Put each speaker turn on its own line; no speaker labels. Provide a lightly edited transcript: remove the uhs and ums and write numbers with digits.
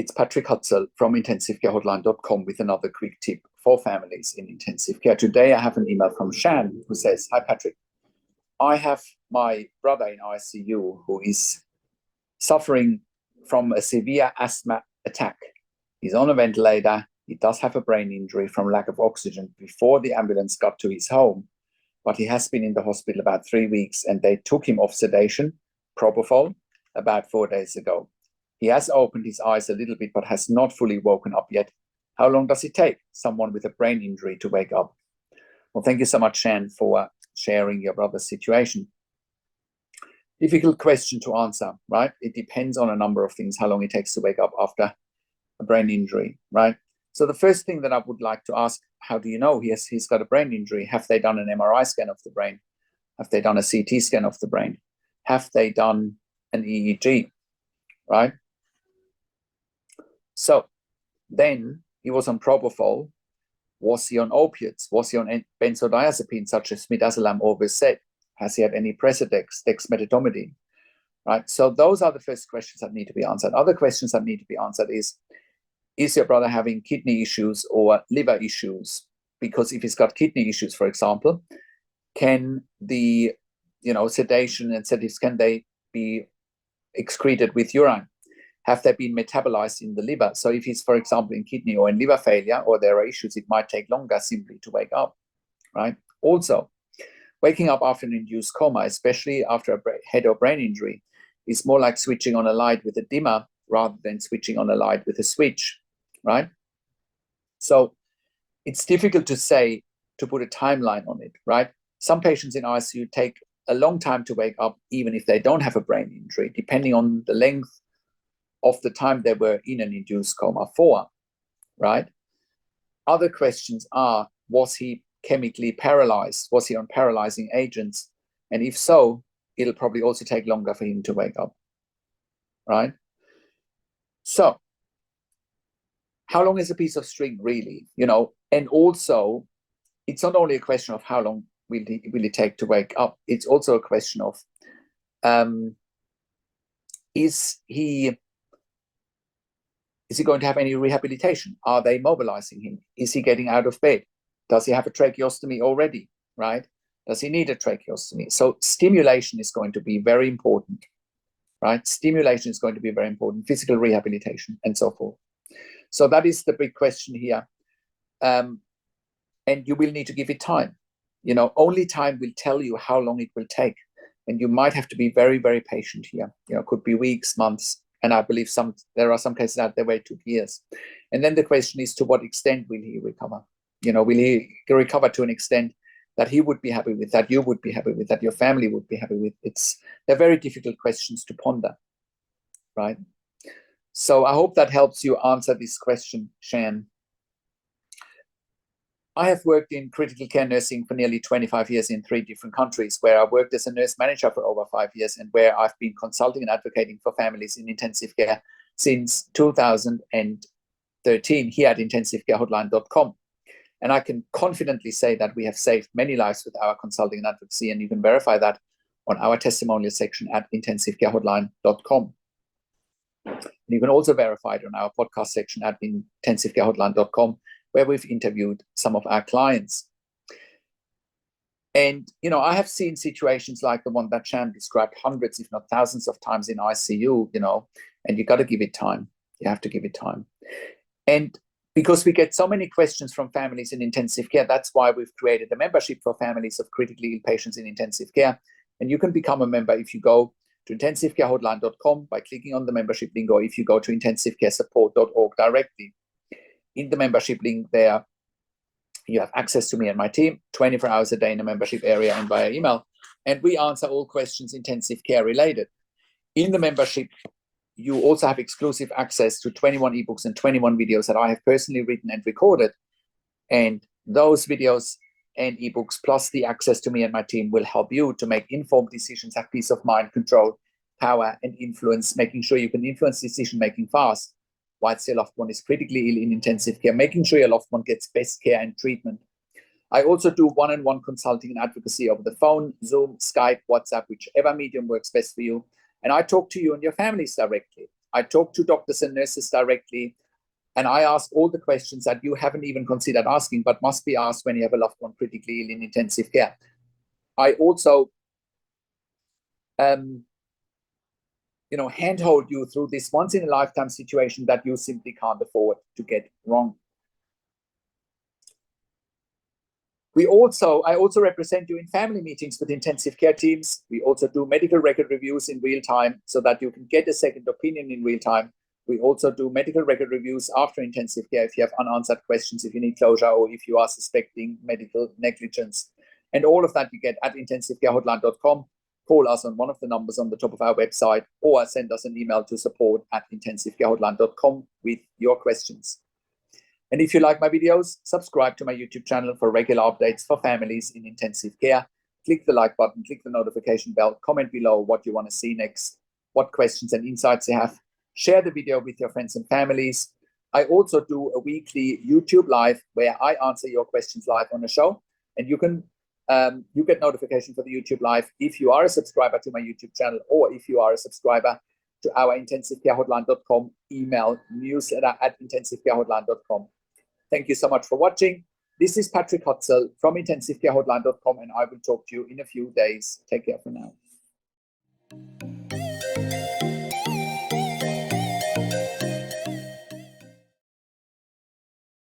It's Patrick Hutzel from intensivecare.hotline.com with another quick tip for families in intensive care. Today I have an email from Shan who says, "Hi Patrick, I have my brother in ICU who is suffering from a severe asthma attack. He's on a ventilator. He does have a brain injury from lack of oxygen before the ambulance got to his home, but he has been in the hospital about 3 weeks and they took him off sedation, propofol, about 4 days ago. He has opened his eyes a little bit, but has not fully woken up yet. How long does it take someone with a brain injury to wake up?" Well, thank you so much, Shan, for sharing your brother's situation. Difficult question to answer, right? It depends on a number of things, how long it takes to wake up after a brain injury, right? So the first thing that I would like to ask, how do you know he's got a brain injury? Have they done an MRI scan of the brain? Have they done a CT scan of the brain? Have they done an EEG, right? So then he was on propofol. Was he on opiates? Was he on benzodiazepines such as midazolam or Versed? Has he had any Precedex, dexmedetomidine? Right. So those are the first questions that need to be answered. Other questions that need to be answered is your brother having kidney issues or liver issues? Because if he's got kidney issues, for example, can the sedation and sedatives, can they be excreted with urine? Have they been metabolized in the liver? So if he's, for example, in kidney or in liver failure, or there are issues, it might take longer simply to wake up, right? Also, waking up after an induced coma, especially after a head or brain injury, is more like switching on a light with a dimmer rather than switching on a light with a switch, right? So it's difficult to say, to put a timeline on it, right? Some patients in ICU take a long time to wake up, even if they don't have a brain injury, depending on the length of the time they were in an induced coma for, right? Other questions are, was he chemically paralyzed? Was he on paralyzing agents? And if so, it'll probably also take longer for him to wake up, right? So how long is a piece of string really? And also, it's not only a question of how long will it take to wake up, it's also a question of, is he going to have any rehabilitation? Are they mobilizing him? Is he getting out of bed? Does he have a tracheostomy already, right? Does he need a tracheostomy? So stimulation is going to be very important, right? Stimulation is going to be very important, physical rehabilitation and so forth. So that is the big question here. And you will need to give it time. Only time will tell you how long it will take. And you might have to be very, very patient here. It could be weeks, months, and I believe there are some cases out there where it took years. And then the question is, to what extent will he recover? Will he recover to an extent that he would be happy with, that you would be happy with, that your family would be happy with? They're very difficult questions to ponder, right? So I hope that helps you answer this question, Shan. I have worked in critical care nursing for nearly 25 years in 3 different countries, where I worked as a nurse manager for over 5 years, and where I've been consulting and advocating for families in intensive care since 2013 here at intensivecare.hotline.com. And I can confidently say that we have saved many lives with our consulting and advocacy, and you can verify that on our testimonial section at intensivecare.hotline.com. You can also verify it on our podcast section at intensivecare.hotline.com, where we've interviewed some of our clients. And, I have seen situations like the one that Shan described hundreds, if not thousands of times in ICU, and you got to give it time. You have to give it time. And because we get so many questions from families in intensive care, that's why we've created a membership for families of critically ill patients in intensive care. And you can become a member if you go to intensivecare.hotline.com by clicking on the membership link, or if you go to intensivecaresupport.org directly. In the membership link there, you have access to me and my team 24 hours a day in the membership area and via email. And we answer all questions intensive care related. In the membership, you also have exclusive access to 21 ebooks and 21 videos that I have personally written and recorded. And those videos and ebooks, plus the access to me and my team, will help you to make informed decisions, have peace of mind, control, power, and influence, making sure you can influence decision-making fast whilst your loved one is critically ill in intensive care, making sure your loved one gets best care and treatment. I also do one-on-one consulting and advocacy over the phone, Zoom, Skype, WhatsApp, whichever medium works best for you. And I talk to you and your families directly. I talk to doctors and nurses directly, and I ask all the questions that you haven't even considered asking, but must be asked when you have a loved one critically ill in intensive care. I also handhold you through this once in a lifetime situation that you simply can't afford to get wrong. I also represent you in family meetings with intensive care teams. We also do medical record reviews in real time so that you can get a second opinion in real time. We also do medical record reviews after intensive care if you have unanswered questions, if you need closure, or if you are suspecting medical negligence. And all of that you get at intensivcarehotline.com. Call us on one of the numbers on the top of our website, or send us an email to support@intensivcarehotline.com with your questions. And if you like my videos, subscribe to my YouTube channel for regular updates for families in intensive care. Click the like button, click the notification bell, comment below what you want to see next, what questions and insights you have. Share the video with your friends and families. I also do a weekly YouTube live where I answer your questions live on the show. And you get notification for the YouTube live if you are a subscriber to my YouTube channel, or if you are a subscriber to our intensivcarehotline.com email newsletter at intensivcarehotline.com. Thank you so much for watching. This is Patrick Hutzel from intensivcarehotline.com, and I will talk to you in a few days. Take care for now.